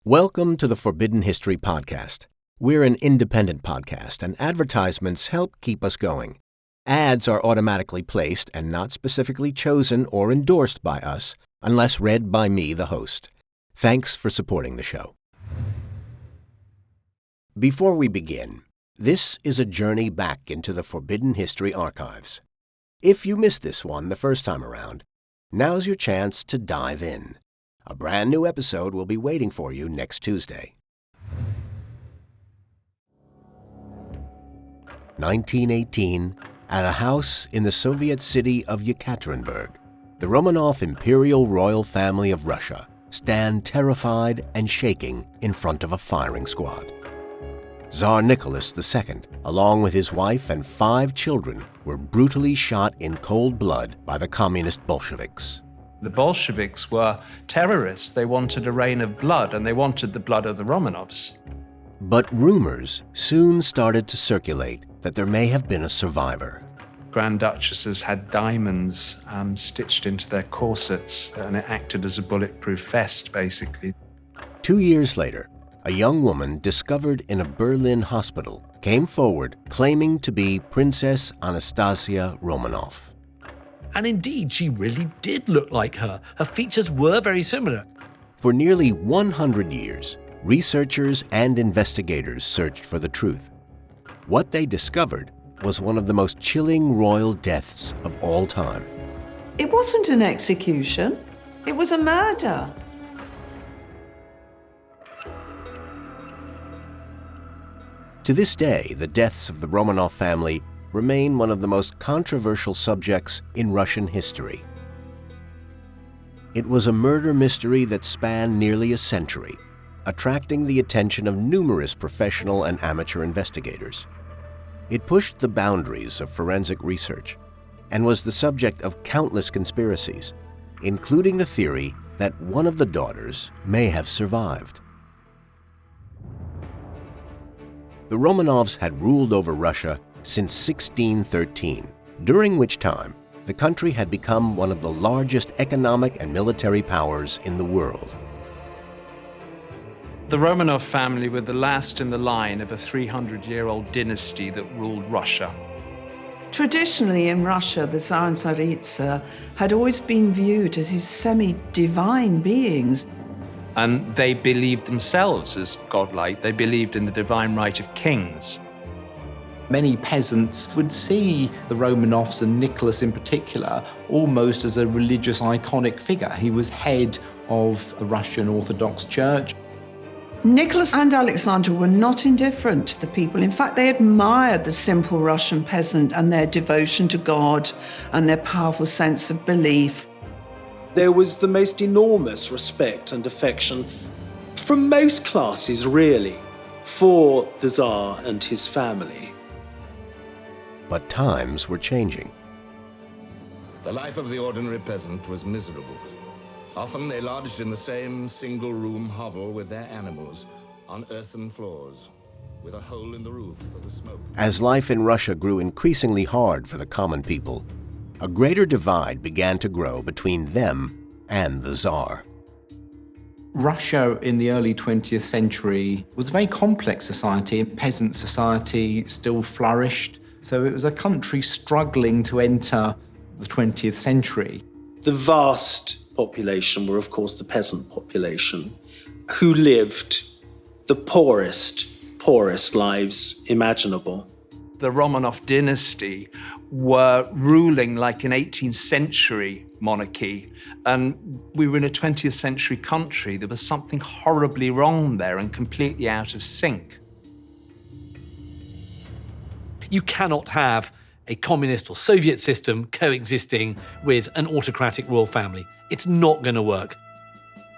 Welcome to the Forbidden History Podcast. We're an independent podcast, and advertisements help keep us going. Ads are automatically placed and not specifically chosen or endorsed by us unless read by me, the host. Thanks for supporting the show. Before we begin, this is a journey back into the Forbidden History archives. If you missed this one the first time around, now's your chance to dive in. A brand new episode will be waiting for you next Tuesday. 1918, at a house in the Soviet city of Yekaterinburg, the Romanov imperial royal family of Russia stand terrified and shaking in front of a firing squad. Tsar Nicholas II, along with his wife and 5 children, were brutally shot in cold blood by the communist Bolsheviks. The Bolsheviks were terrorists. They wanted a reign of blood, and they wanted the blood of the Romanovs. But rumors soon started to circulate that there may have been a survivor. Grand Duchesses had diamonds stitched into their corsets, and it acted as a bulletproof vest, basically. 2 years later, a young woman discovered in a Berlin hospital came forward claiming to be Princess Anastasia Romanov. And indeed, she really did look like her. Her features were very similar. For nearly 100 years, researchers and investigators searched for the truth. What they discovered was one of the most chilling royal deaths of all time. It wasn't an execution. It was a murder. To this day, the deaths of the Romanov family remain one of the most controversial subjects in Russian history. It was a murder mystery that spanned nearly a century, attracting the attention of numerous professional and amateur investigators. It pushed the boundaries of forensic research and was the subject of countless conspiracies, including the theory that one of the daughters may have survived. The Romanovs had ruled over Russia since 1613, during which time the country had become one of the largest economic and military powers in the world. The Romanov family were the last in the line of a 300-year-old dynasty that ruled Russia. Traditionally in Russia, the Tsar and Tsaritsa had always been viewed as these semi-divine beings. And they believed themselves as godlike. They believed in the divine right of kings. Many peasants would see the Romanovs, and Nicholas in particular, almost as a religious iconic figure. He was head of the Russian Orthodox Church. Nicholas and Alexander were not indifferent to the people. In fact, they admired the simple Russian peasant and their devotion to God and their powerful sense of belief. There was the most enormous respect and affection from most classes, really, for the Tsar and his family. But times were changing. The life of the ordinary peasant was miserable. Often they lodged in the same single-room hovel with their animals on earthen floors, with a hole in the roof for the smoke. As life in Russia grew increasingly hard for the common people, a greater divide began to grow between them and the Tsar. Russia in the early 20th century was a very complex society, and peasant society still flourished. So it was a country struggling to enter the 20th century. The vast population were, of course, the peasant population, who lived the poorest lives imaginable. The Romanov dynasty were ruling like an 18th century monarchy, and we were in a 20th century country. There was something horribly wrong there and completely out of sync. You cannot have a communist or Soviet system coexisting with an autocratic royal family. It's not going to work.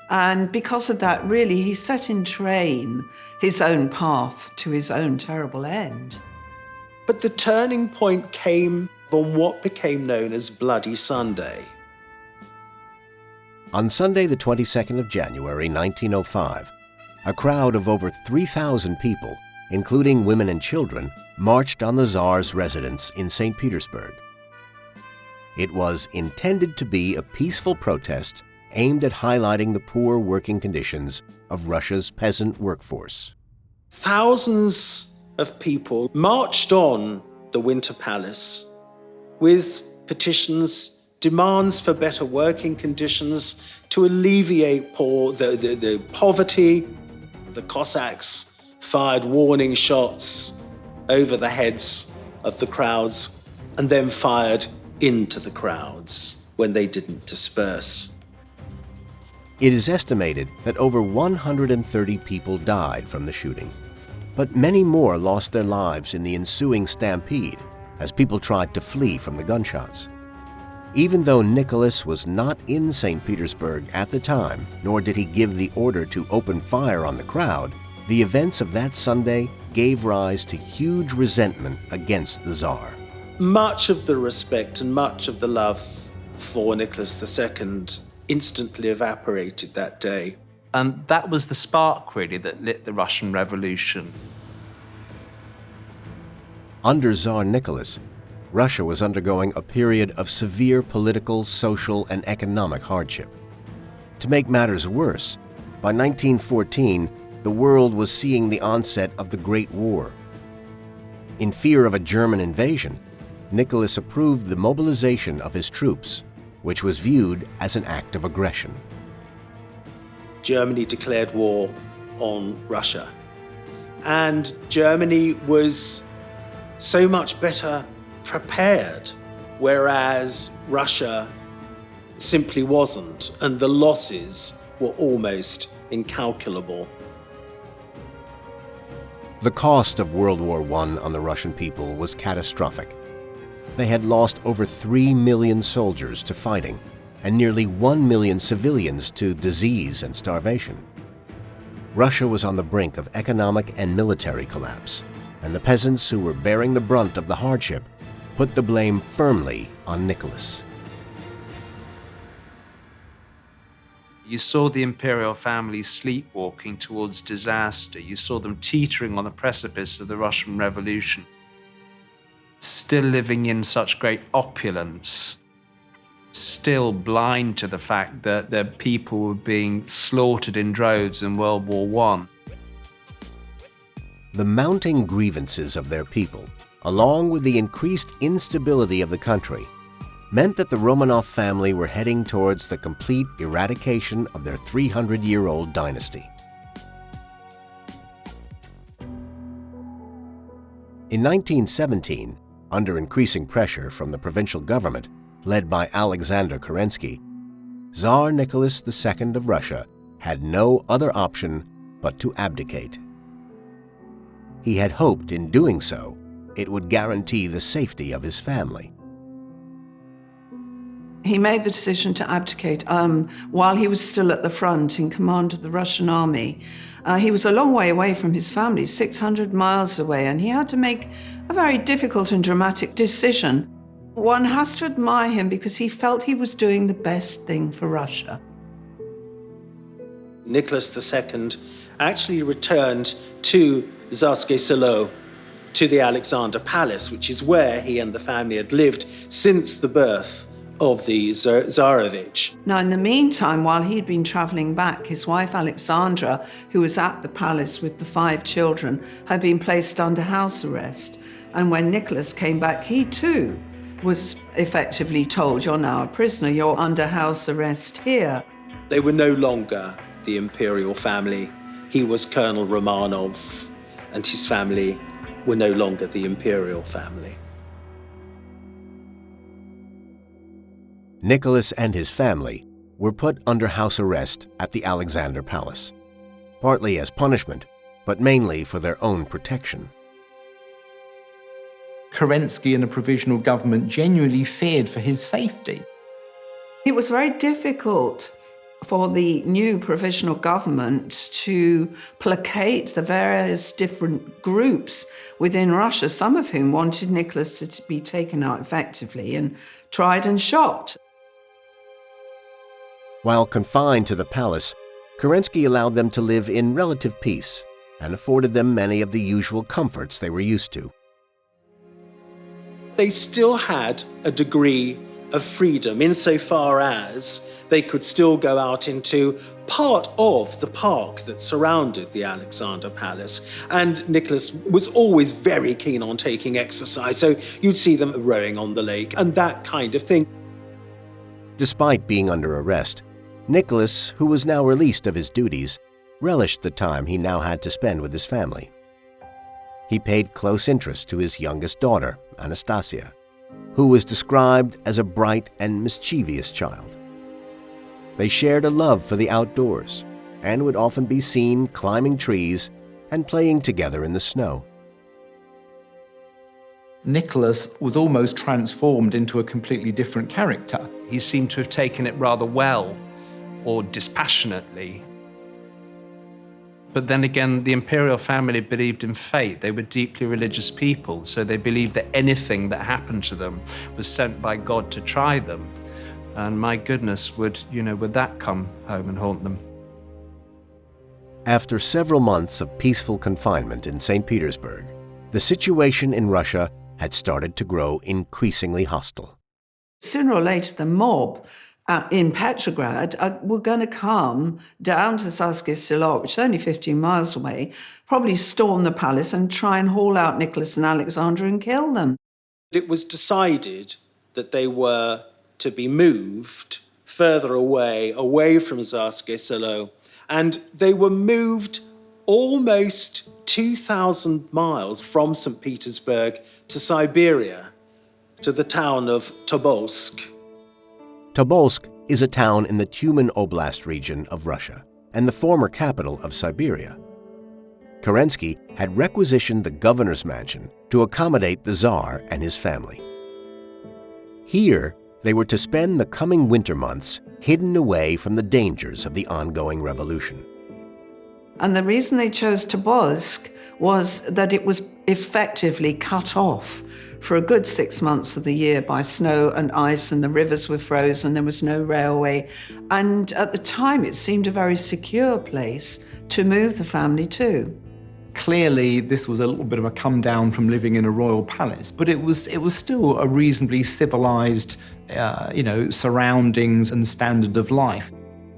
And because of that, really, he set in train his own path to his own terrible end. But the turning point came on what became known as Bloody Sunday. On Sunday, the 22nd of January, 1905, a crowd of over 3,000 people, including women and children, marched on the Tsar's residence in St. Petersburg. It was intended to be a peaceful protest aimed at highlighting the poor working conditions of Russia's peasant workforce. Thousands of people marched on the Winter Palace with petitions, demands for better working conditions to alleviate the poverty. The Cossacks fired warning shots over the heads of the crowds and then fired into the crowds when they didn't disperse. It is estimated that over 130 people died from the shooting, but many more lost their lives in the ensuing stampede as people tried to flee from the gunshots. Even though Nicholas was not in St. Petersburg at the time, nor did he give the order to open fire on the crowd, the events of that Sunday gave rise to huge resentment against the Tsar. Much of the respect and much of the love for Nicholas II instantly evaporated that day. And that was the spark, really, that lit the Russian Revolution. Under Tsar Nicholas, Russia was undergoing a period of severe political, social, and economic hardship. To make matters worse, by 1914, the world was seeing the onset of the Great War. In fear of a German invasion, Nicholas approved the mobilization of his troops, which was viewed as an act of aggression. Germany declared war on Russia, and Germany was so much better prepared, whereas Russia simply wasn't, and the losses were almost incalculable. The cost of World War I on the Russian people was catastrophic. They had lost over 3 million soldiers to fighting and nearly 1 million civilians to disease and starvation. Russia was on the brink of economic and military collapse, and the peasants who were bearing the brunt of the hardship put the blame firmly on Nicholas. You saw the imperial family sleepwalking towards disaster. You saw them teetering on the precipice of the Russian Revolution, still living in such great opulence, still blind to the fact that their people were being slaughtered in droves in World War I. The mounting grievances of their people, along with the increased instability of the country, meant that the Romanov family were heading towards the complete eradication of their 300-year-old dynasty. In 1917, under increasing pressure from the provincial government, led by Alexander Kerensky, Tsar Nicholas II of Russia had no other option but to abdicate. He had hoped in doing so, it would guarantee the safety of his family. He made the decision to abdicate while he was still at the front in command of the Russian army. He was a long way away from his family, 600 miles away, and he had to make a very difficult and dramatic decision. One has to admire him because he felt he was doing the best thing for Russia. Nicholas II actually returned to Tsarskoye Selo, to the Alexander Palace, which is where he and the family had lived since the birth of the Tsarevich. Now, in the meantime, while he'd been traveling back, his wife Alexandra, who was at the palace with the 5 children, had been placed under house arrest. And when Nicholas came back, he too was effectively told, "You're now a prisoner, you're under house arrest here." They were no longer the imperial family. He was Colonel Romanov, and his family were no longer the imperial family. Nicholas and his family were put under house arrest at the Alexander Palace, partly as punishment, but mainly for their own protection. Kerensky and the provisional government genuinely feared for his safety. It was very difficult for the new provisional government to placate the various different groups within Russia, some of whom wanted Nicholas to be taken out effectively and tried and shot. While confined to the palace, Kerensky allowed them to live in relative peace and afforded them many of the usual comforts they were used to. They still had a degree of freedom insofar as they could still go out into part of the park that surrounded the Alexander Palace. And Nicholas was always very keen on taking exercise, so you'd see them rowing on the lake and that kind of thing. Despite being under arrest, Nicholas, who was now released of his duties, relished the time he now had to spend with his family. He paid close interest to his youngest daughter, Anastasia, who was described as a bright and mischievous child. They shared a love for the outdoors and would often be seen climbing trees and playing together in the snow. Nicholas was almost transformed into a completely different character. He seemed to have taken it rather well, or dispassionately. But then again, the imperial family believed in fate. They were deeply religious people, so they believed that anything that happened to them was sent by God to try them. And my goodness, would that come home and haunt them? After several months of peaceful confinement in St. Petersburg, the situation in Russia had started to grow increasingly hostile. Sooner or later, the mob in Petrograd were going to come down to Tsarskoye Selo, which is only 15 miles away, probably storm the palace and try and haul out Nicholas and Alexander and kill them. It was decided that they were to be moved further away from Tsarskoye Selo, and they were moved almost 2,000 miles from St. Petersburg to Siberia, to the town of Tobolsk. Tobolsk is a town in the Tyumen Oblast region of Russia and the former capital of Siberia. Kerensky had requisitioned the governor's mansion to accommodate the Tsar and his family. Here, they were to spend the coming winter months hidden away from the dangers of the ongoing revolution. And the reason they chose Tobolsk was that it was effectively cut off for a good 6 months of the year by snow and ice, and the rivers were frozen, there was no railway. And at the time, it seemed a very secure place to move the family to. Clearly, this was a little bit of a come down from living in a royal palace, but it was still a reasonably civilized, surroundings and standard of life.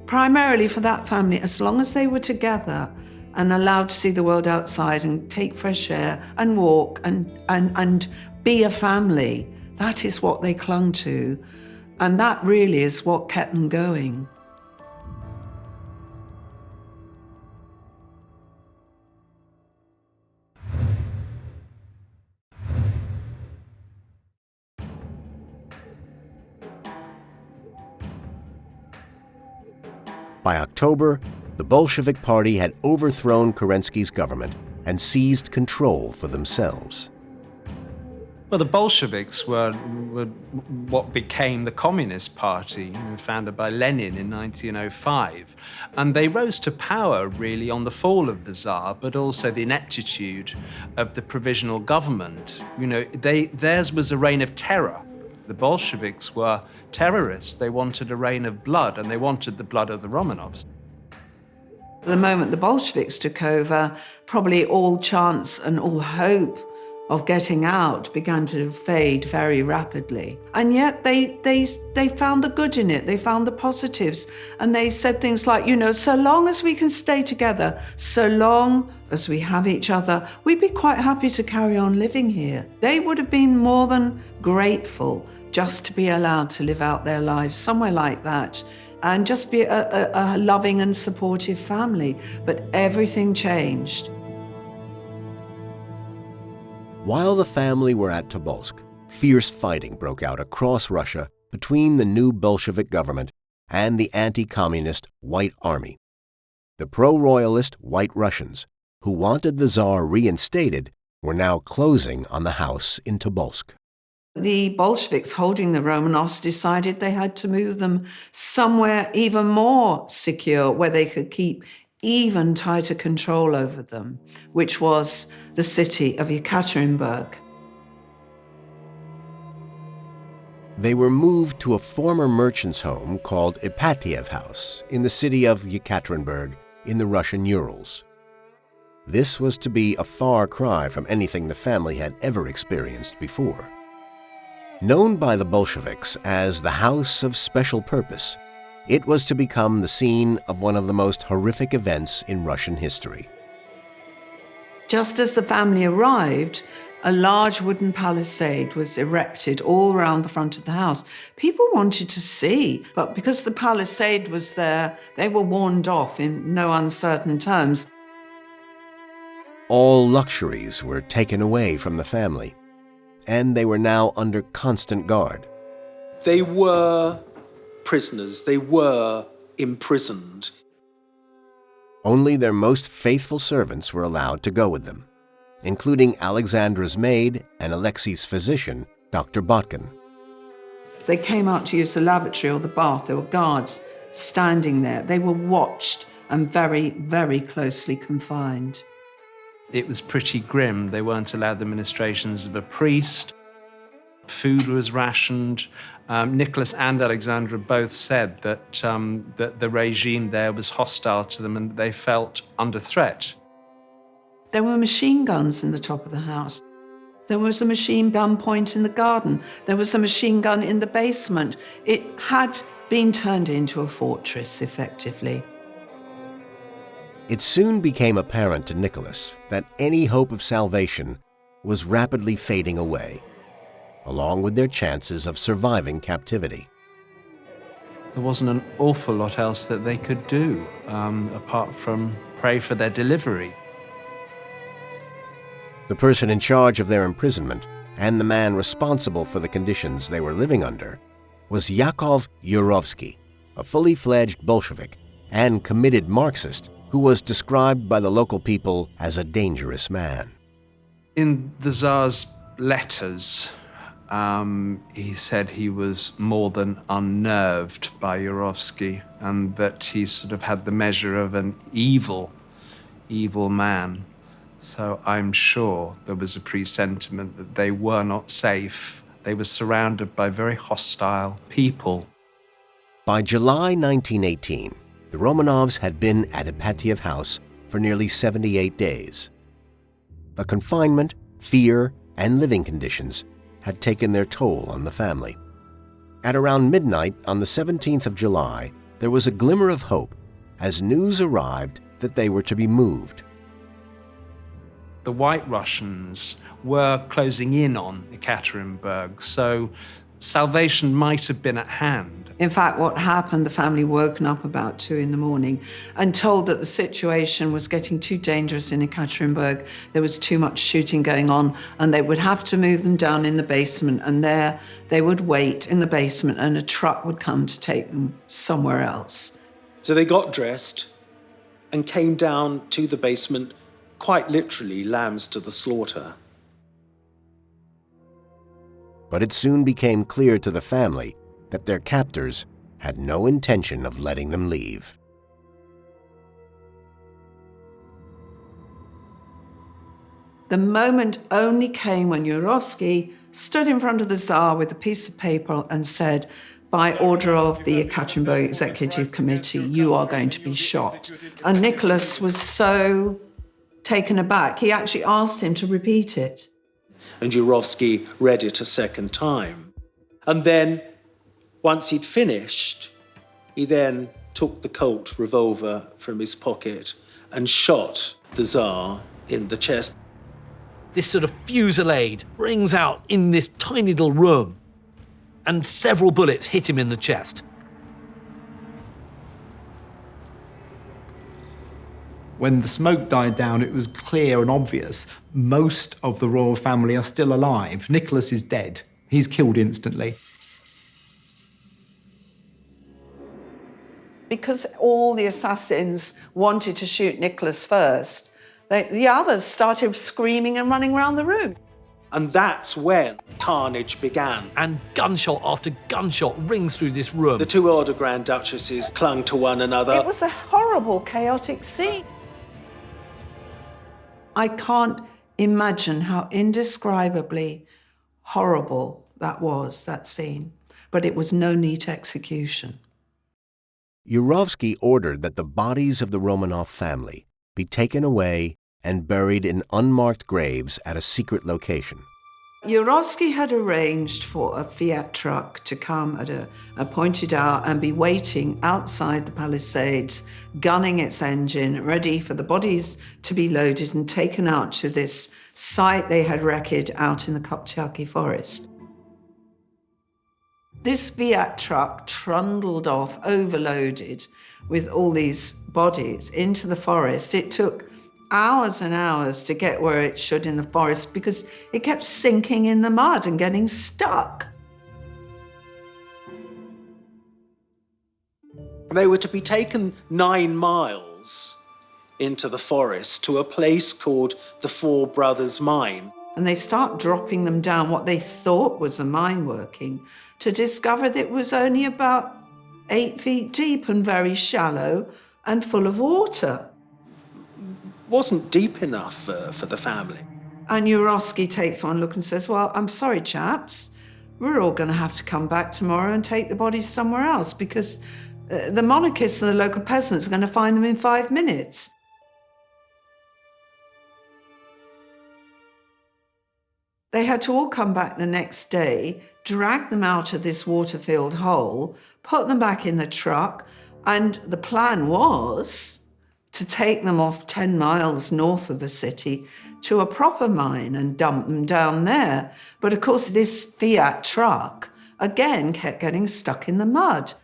Primarily for that family, as long as they were together and allowed to see the world outside and take fresh air and walk and be a family, that is what they clung to. And that really is what kept them going. By October, the Bolshevik Party had overthrown Kerensky's government and seized control for themselves. Well, the Bolsheviks were what became the Communist Party, founded by Lenin in 1905. And they rose to power, really, on the fall of the Tsar, but also the ineptitude of the provisional government. Theirs was a reign of terror. The Bolsheviks were terrorists. They wanted a reign of blood, and they wanted the blood of the Romanovs. The moment the Bolsheviks took over, probably all chance and all hope of getting out began to fade very rapidly. And yet they found the good in it, they found the positives, and they said things like, so long as we can stay together, so long as we have each other, we'd be quite happy to carry on living here. They would have been more than grateful just to be allowed to live out their lives somewhere like that and just be a loving and supportive family. But everything changed. While the family were at Tobolsk, fierce fighting broke out across Russia between the new Bolshevik government and the anti-communist White Army. The pro-royalist White Russians, who wanted the Tsar reinstated, were now closing on the house in Tobolsk. The Bolsheviks holding the Romanovs decided they had to move them somewhere even more secure, where they could keep even tighter control over them, which was the city of Yekaterinburg. They were moved to a former merchant's home called Ipatiev House in the city of Yekaterinburg in the Russian Urals. This was to be a far cry from anything the family had ever experienced before. Known by the Bolsheviks as the House of Special Purpose, it was to become the scene of one of the most horrific events in Russian history. Just as the family arrived, a large wooden palisade was erected all around the front of the house. People wanted to see, but because the palisade was there, they were warned off in no uncertain terms. All luxuries were taken away from the family, and they were now under constant guard. They were prisoners. They were imprisoned. Only their most faithful servants were allowed to go with them, including Alexandra's maid and Alexei's physician, Dr. Botkin. They came out to use the lavatory or the bath. There were guards standing there. They were watched and very, very closely confined. It was pretty grim. They weren't allowed the ministrations of a priest. Food was rationed. Nicholas and Alexandra both said that the regime there was hostile to them and they felt under threat. There were machine guns in the top of the house. There was a machine gun point in the garden. There was a machine gun in the basement. It had been turned into a fortress, effectively. It soon became apparent to Nicholas that any hope of salvation was rapidly fading away, along with their chances of surviving captivity. There wasn't an awful lot else that they could do, apart from pray for their delivery. The person in charge of their imprisonment and the man responsible for the conditions they were living under was Yakov Yurovsky, a fully fledged Bolshevik and committed Marxist who was described by the local people as a dangerous man. In the Tsar's letters, he said he was more than unnerved by Yurovsky and that he sort of had the measure of an evil man. So I'm sure there was a presentiment that they were not safe. They were surrounded by very hostile people. By July 1918, the Romanovs had been at Ipatiev House for nearly 78 days. The confinement, fear, and living conditions had taken their toll on the family. At around midnight on the 17th of July, there was a glimmer of hope as news arrived that they were to be moved. The White Russians were closing in on Yekaterinburg, so salvation might have been at hand. In fact, what happened, the family woken up about 2 a.m. and told that the situation was getting too dangerous in Yekaterinburg. There was too much shooting going on, and they would have to move them down in the basement, and there they would wait in the basement, and a truck would come to take them somewhere else. So they got dressed and came down to the basement, quite literally lambs to the slaughter. But it soon became clear to the family that their captors had no intention of letting them leave. The moment only came when Yurovsky stood in front of the Tsar with a piece of paper and said, "By order of the Yekaterinburg Executive Committee, you are going to be shot." And Nicholas was so taken aback, he actually asked him to repeat it. And Yurovsky read it a second time. And then, once he'd finished, he then took the Colt revolver from his pocket and shot the Tsar in the chest. This sort of fusillade rings out in this tiny little room, and several bullets hit him in the chest. When the smoke died down, it was clear and obvious most of the royal family are still alive. Nicholas is dead. He's killed instantly. Because all the assassins wanted to shoot Nicholas first, the others started screaming and running around the room. And that's when carnage began. And gunshot after gunshot rings through this room. The two older Grand Duchesses clung to one another. It was a horrible, chaotic scene. I can't imagine how indescribably horrible that was, that scene. But it was no neat execution. Yurovsky ordered that the bodies of the Romanov family be taken away and buried in unmarked graves at a secret location. Yurovsky had arranged for a Fiat truck to come at an appointed hour and be waiting outside the palisades, gunning its engine, ready for the bodies to be loaded and taken out to this site they had wrecked out in the Koptyaki forest. This Fiat truck trundled off, overloaded with all these bodies into the forest. It took hours and hours to get where it should in the forest because it kept sinking in the mud and getting stuck. They were to be taken 9 miles into the forest to a place called the Four Brothers Mine. And they start dropping them down what they thought was a mine working to discover that it was only about 8 feet deep and very shallow and full of water. Wasn't deep enough for the family. And Yurovsky takes one look and says, well, I'm sorry, chaps, we're all going to have to come back tomorrow and take the bodies somewhere else because the monarchists and the local peasants are going to find them in 5 minutes. They had to all come back the next day, drag them out of this water-filled hole, put them back in the truck, and the plan was to take them off 10 miles north of the city to a proper mine and dump them down there. But of course, this Fiat truck, again, kept getting stuck in the mud.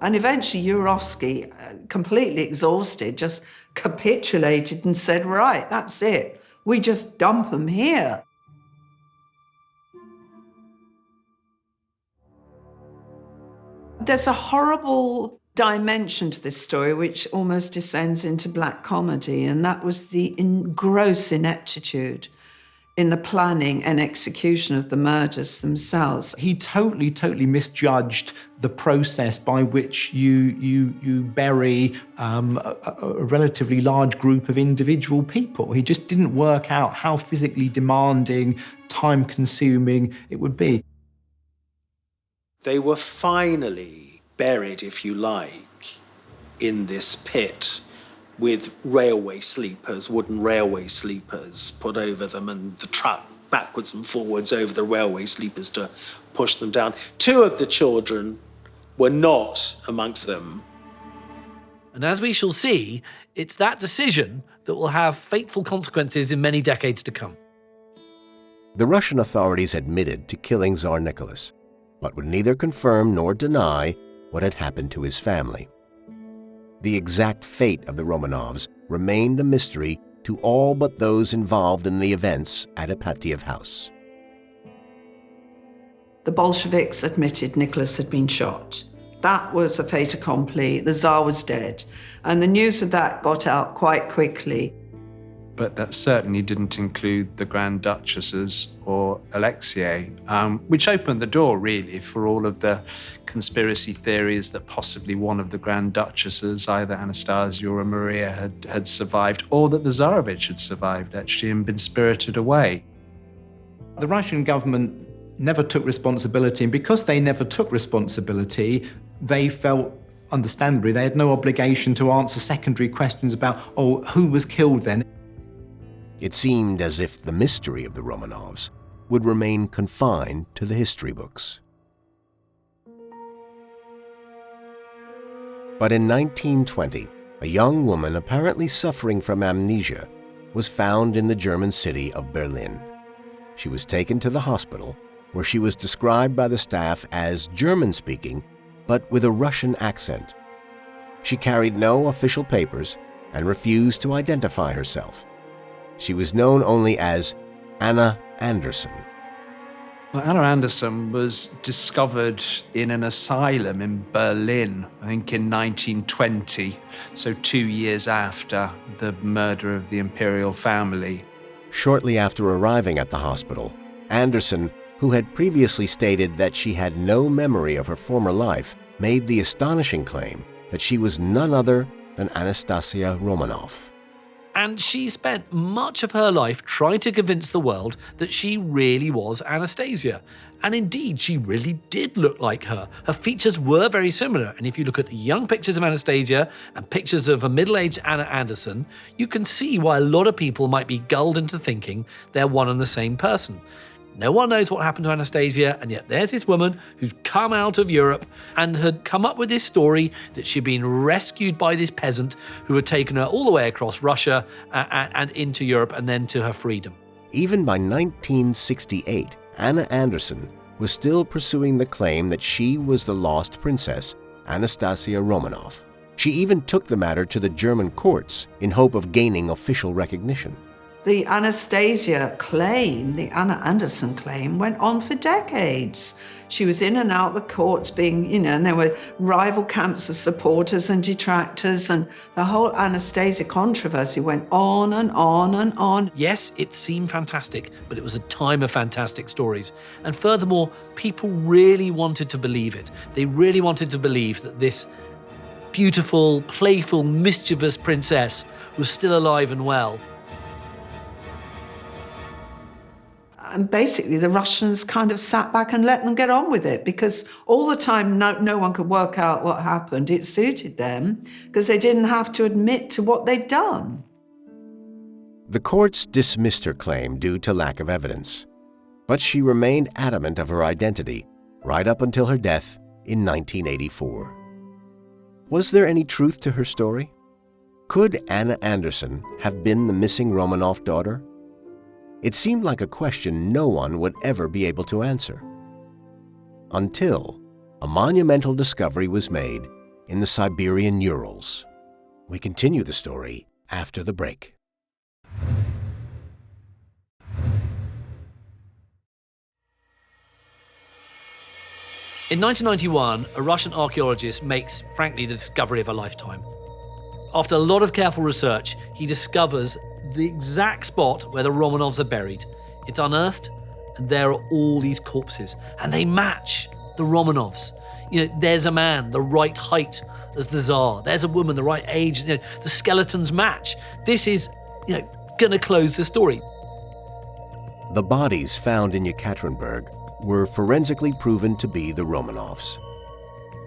And eventually, Yurovsky, completely exhausted, just capitulated and said, right, that's it. We just dump them here. There's a horrible dimension to this story which almost descends into black comedy, and that was the gross ineptitude in the planning and execution of the murders themselves. He totally misjudged the process by which you bury a relatively large group of individual people. He just didn't work out how physically demanding, time-consuming it would be. They were finally buried, if you like, in this pit with railway sleepers, wooden railway sleepers put over them, and the truck backwards and forwards over the railway sleepers to push them down. 2 of the children were not amongst them. And as we shall see, it's that decision that will have fateful consequences in many decades to come. The Russian authorities admitted to killing Tsar Nicholas, but would neither confirm nor deny what had happened to his family. The exact fate of the Romanovs remained a mystery to all but those involved in the events at Ipatiev House. The Bolsheviks admitted Nicholas had been shot. That was a fait accompli. The Tsar was dead. And the news of that got out quite quickly. But that certainly didn't include the Grand Duchesses or Alexei, which opened the door, really, for all of the conspiracy theories that possibly one of the Grand Duchesses, either Anastasia or Maria, had survived, or that the Tsarevich had survived, actually, and been spirited away. The Russian government never took responsibility, and because they never took responsibility, they felt, understandably, they had no obligation to answer secondary questions about, who was killed then? It seemed as if the mystery of the Romanovs would remain confined to the history books. But in 1920, a young woman apparently suffering from amnesia was found in the German city of Berlin. She was taken to the hospital, where she was described by the staff as German-speaking, but with a Russian accent. She carried no official papers and refused to identify herself. She was known only as Anna Anderson. Well, Anna Anderson was discovered in an asylum in Berlin, I think in 1920, so 2 years after the murder of the imperial family. Shortly after arriving at the hospital, Anderson, who had previously stated that she had no memory of her former life, made the astonishing claim that she was none other than Anastasia Romanov. And she spent much of her life trying to convince the world that she really was Anastasia. And indeed, she really did look like her. Her features were very similar. And if you look at young pictures of Anastasia and pictures of a middle-aged Anna Anderson, you can see why a lot of people might be gulled into thinking they're one and the same person. No one knows what happened to Anastasia, and yet there's this woman who's come out of Europe and had come up with this story that she'd been rescued by this peasant who had taken her all the way across Russia and into Europe and then to her freedom. Even by 1968, Anna Anderson was still pursuing the claim that she was the lost princess, Anastasia Romanov. She even took the matter to the German courts in hope of gaining official recognition. The Anastasia claim, the Anna Anderson claim, went on for decades. She was in and out the courts being, and there were rival camps of supporters and detractors, and the whole Anastasia controversy went on and on and on. Yes, it seemed fantastic, but it was a time of fantastic stories. And furthermore, people really wanted to believe it. They really wanted to believe that this beautiful, playful, mischievous princess was still alive and well. And basically, the Russians kind of sat back and let them get on with it because all the time no one could work out what happened. It suited them because they didn't have to admit to what they'd done. The courts dismissed her claim due to lack of evidence, but she remained adamant of her identity right up until her death in 1984. Was there any truth to her story? Could Anna Anderson have been the missing Romanov daughter? It seemed like a question no one would ever be able to answer. Until a monumental discovery was made in the Siberian Urals. We continue the story after the break. In 1991, a Russian archaeologist makes, frankly, the discovery of a lifetime. After a lot of careful research, he discovers the exact spot where the Romanovs are buried. It's unearthed, and there are all these corpses, and they match the Romanovs. There's a man the right height as the Tsar. There's a woman the right age. The skeletons match. This is, gonna close the story. The bodies found in Yekaterinburg were forensically proven to be the Romanovs.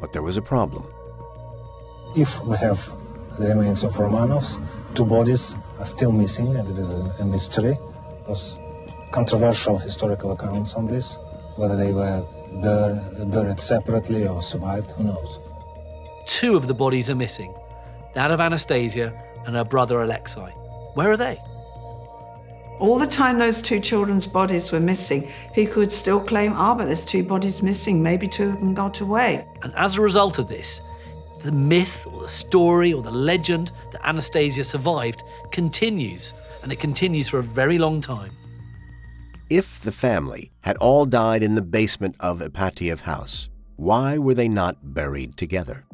But there was a problem. If we have the remains of Romanovs, 2 bodies are still missing, and it is a mystery. There's controversial historical accounts on this, whether they were buried separately or survived, who knows. 2 of the bodies are missing, that of Anastasia and her brother Alexei. Where are they? All the time those 2 children's bodies were missing, people would still claim, but there's 2 bodies missing, maybe 2 of them got away. And as a result of this, the myth or the story or the legend that Anastasia survived continues, and it continues for a very long time. If the family had all died in the basement of Ipatiev house, why were they not buried together?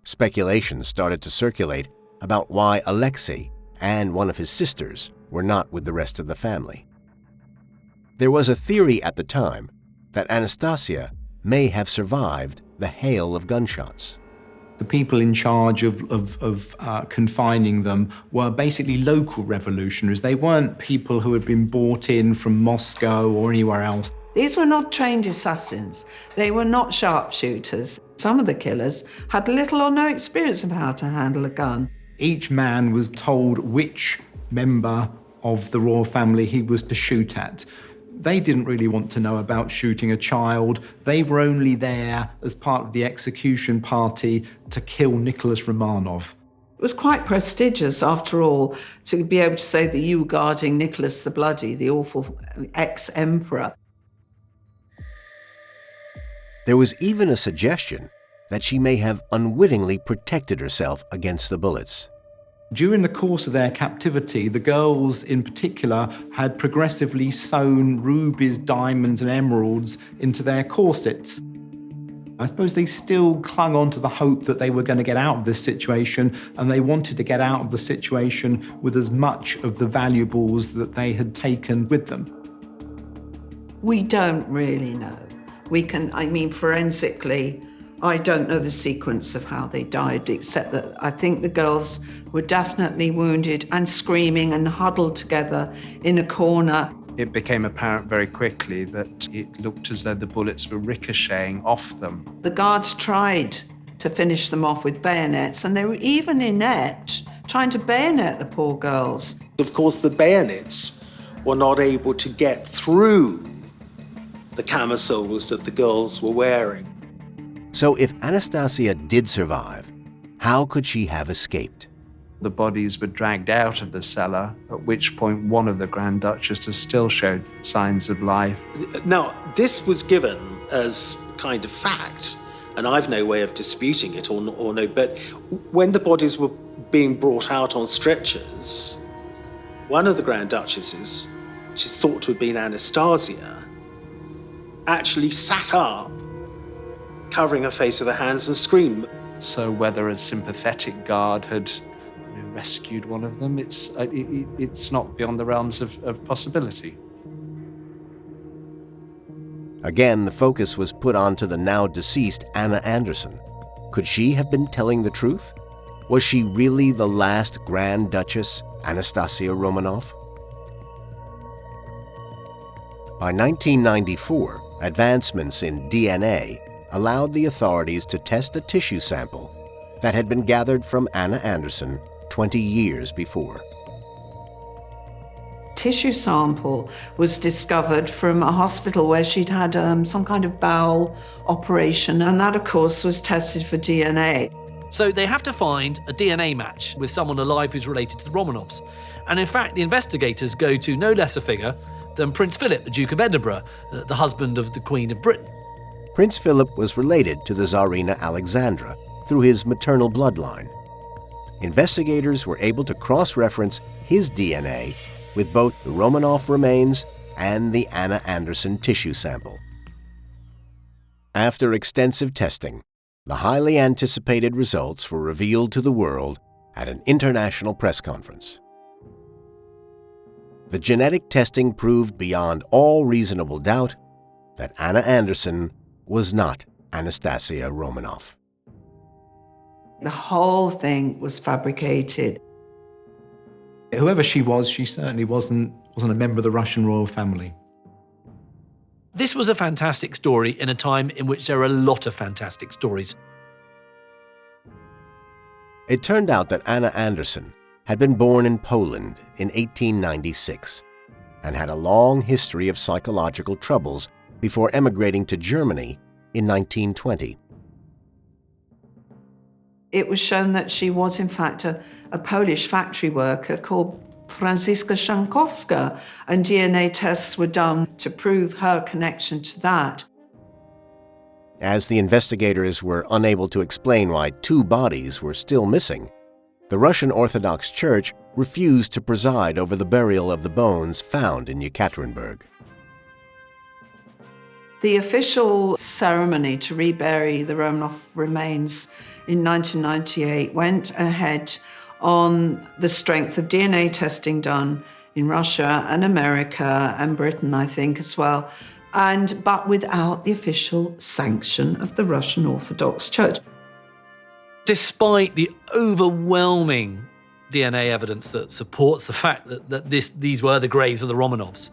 Speculations started to circulate about why Alexei and one of his sisters were not with the rest of the family. There was a theory at the time that Anastasia may have survived the hail of gunshots. The people in charge of confining them were basically local revolutionaries. They weren't people who had been brought in from Moscow or anywhere else. These were not trained assassins. They were not sharpshooters. Some of the killers had little or no experience of how to handle a gun. Each man was told which member of the royal family he was to shoot at. They didn't really want to know about shooting a child. They were only there as part of the execution party to kill Nicholas Romanov. It was quite prestigious, after all, to be able to say that you were guarding Nicholas the Bloody, the awful ex-emperor. There was even a suggestion that she may have unwittingly protected herself against the bullets. During the course of their captivity, the girls in particular had progressively sewn rubies, diamonds and emeralds into their corsets. I suppose they still clung on to the hope that they were going to get out of this situation, and they wanted to get out of the situation with as much of the valuables that they had taken with them. We don't really know. Forensically, I don't know the sequence of how they died, except that I think the girls were definitely wounded and screaming and huddled together in a corner. It became apparent very quickly that it looked as though the bullets were ricocheting off them. The guards tried to finish them off with bayonets, and they were even inept, trying to bayonet the poor girls. Of course, the bayonets were not able to get through the camisoles that the girls were wearing. So if Anastasia did survive, how could she have escaped? The bodies were dragged out of the cellar, at which point one of the Grand Duchesses still showed signs of life. Now, this was given as kind of fact, and I've no way of disputing it or no, but when the bodies were being brought out on stretchers, one of the Grand Duchesses, she's thought to have been Anastasia, actually sat up, covering her face with her hands and screamed. So whether a sympathetic guard had rescued one of them, it's not beyond the realms of possibility. Again, the focus was put onto the now deceased Anna Anderson. Could she have been telling the truth? Was she really the last Grand Duchess, Anastasia Romanov? By 1994, advancements in DNA allowed the authorities to test a tissue sample that had been gathered from Anna Anderson 20 years before. Tissue sample was discovered from a hospital where she'd had some kind of bowel operation, and that, of course, was tested for DNA. So they have to find a DNA match with someone alive who's related to the Romanovs. And in fact, the investigators go to no less a figure than Prince Philip, the Duke of Edinburgh, the husband of the Queen of Britain. Prince Philip was related to the Tsarina Alexandra through his maternal bloodline. Investigators were able to cross-reference his DNA with both the Romanov remains and the Anna Anderson tissue sample. After extensive testing, the highly anticipated results were revealed to the world at an international press conference. The genetic testing proved beyond all reasonable doubt that Anna Anderson was not Anastasia Romanov. The whole thing was fabricated. Whoever she was, she certainly wasn't a member of the Russian royal family. This was a fantastic story in a time in which there are a lot of fantastic stories. It turned out that Anna Anderson had been born in Poland in 1896 and had a long history of psychological troubles before emigrating to Germany in 1920. It was shown that she was, in fact, a Polish factory worker called Franziska Szankowska, and DNA tests were done to prove her connection to that. As the investigators were unable to explain why 2 bodies were still missing, the Russian Orthodox Church refused to preside over the burial of the bones found in Yekaterinburg. The official ceremony to rebury the Romanov remains in 1998 went ahead on the strength of DNA testing done in Russia and America and Britain, I think, as well, but without the official sanction of the Russian Orthodox Church. Despite the overwhelming DNA evidence that supports the fact that these were the graves of the Romanovs,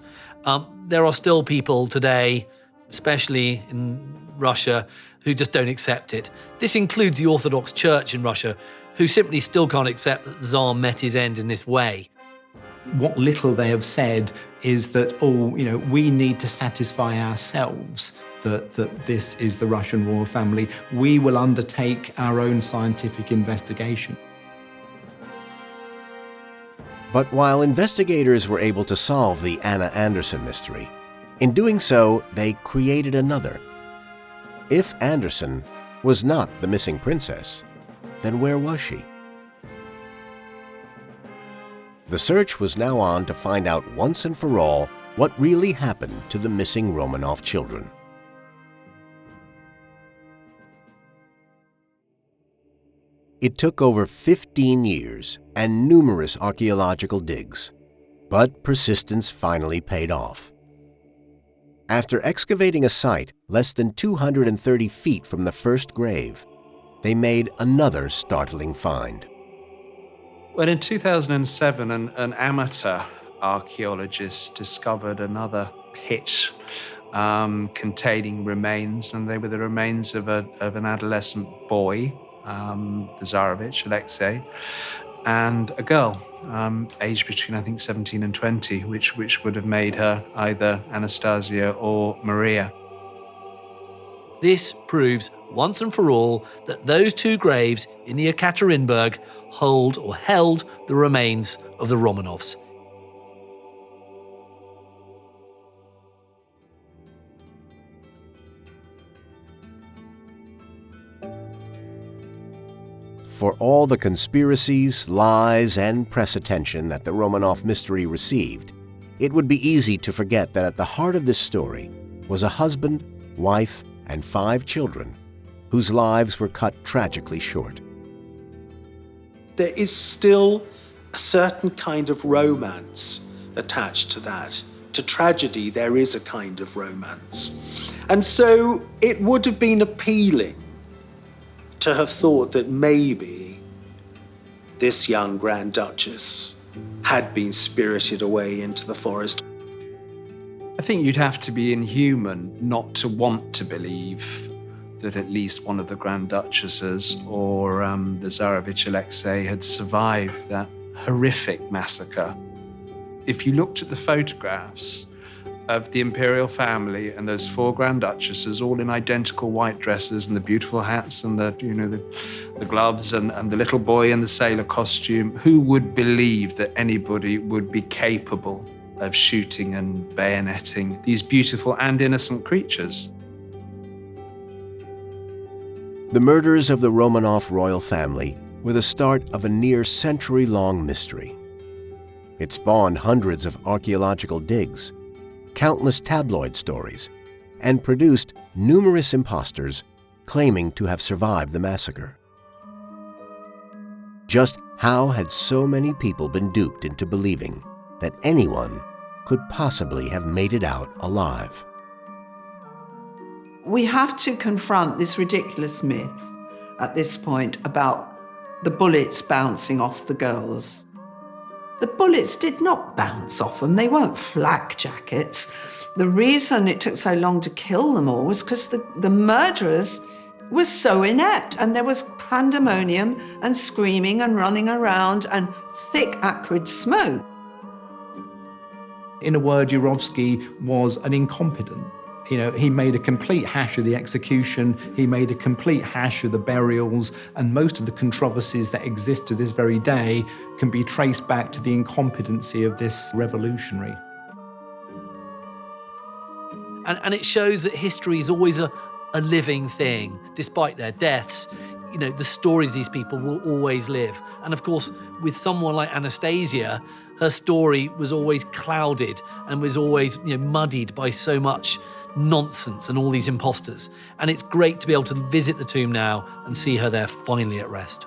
there are still people today, especially in Russia, who just don't accept it. This includes the Orthodox Church in Russia, who simply still can't accept that the Tsar met his end in this way. What little they have said is that, we need to satisfy ourselves that this is the Russian royal family. We will undertake our own scientific investigation. But while investigators were able to solve the Anna Anderson mystery, in doing so, they created another. If Anderson was not the missing princess, then where was she? The search was now on to find out once and for all what really happened to the missing Romanov children. It took over 15 years and numerous archaeological digs, but persistence finally paid off. After excavating a site less than 230 feet from the first grave, they made another startling find. Well, in 2007, an amateur archaeologist discovered another pit containing remains, and they were the remains of an adolescent boy, the Tsarevich, Alexei. and a girl, aged between, I think, 17 and 20, which would have made her either Anastasia or Maria. This proves once and for all that those two graves in the Yekaterinburg held the remains of the Romanovs. For all the conspiracies, lies, and press attention that the Romanov mystery received, it would be easy to forget that at the heart of this story was a husband, wife, and 5 children whose lives were cut tragically short. There is still a certain kind of romance attached to that. To tragedy, there is a kind of romance. And so it would have been appealing to have thought that maybe this young Grand Duchess had been spirited away into the forest. I think you'd have to be inhuman not to want to believe that at least one of the Grand Duchesses or the Tsarevich Alexei had survived that horrific massacre. If you looked at the photographs of the imperial family and those 4 Grand Duchesses, all in identical white dresses and the beautiful hats and the gloves and the little boy in the sailor costume, who would believe that anybody would be capable of shooting and bayoneting these beautiful and innocent creatures? The murders of the Romanov royal family were the start of a near century-long mystery. It spawned hundreds of archaeological digs, countless tabloid stories, and produced numerous imposters claiming to have survived the massacre. Just how had so many people been duped into believing that anyone could possibly have made it out alive? We have to confront this ridiculous myth at this point about the bullets bouncing off the girls. The bullets did not bounce off them. They weren't flak jackets. The reason it took so long to kill them all was because the murderers were so inept, and there was pandemonium and screaming and running around and thick, acrid smoke. In a word, Yurovsky was an incompetent. He made a complete hash of the execution, he made a complete hash of the burials, and most of the controversies that exist to this very day can be traced back to the incompetency of this revolutionary. And it shows that history is always a living thing. Despite their deaths, the stories these people will always live. And of course, with someone like Anastasia, her story was always clouded and was always muddied by so much nonsense and all these imposters. And it's great to be able to visit the tomb now and see her there finally at rest.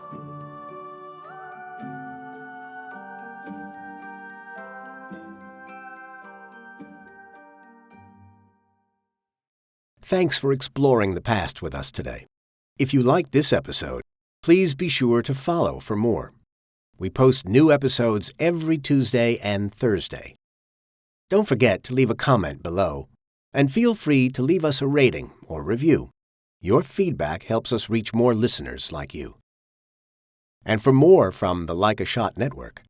Thanks for exploring the past with us today. If you liked this episode, please be sure to follow for more. We post new episodes every Tuesday and Thursday. Don't forget to leave a comment below, and feel free to leave us a rating or review. Your feedback helps us reach more listeners like you. And for more from the Like a Shot Network,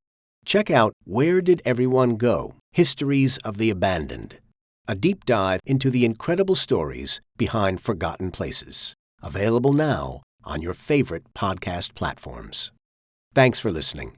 check out Where Did Everyone Go? Histories of the Abandoned, a deep dive into the incredible stories behind forgotten places. Available now on your favorite podcast platforms. Thanks for listening.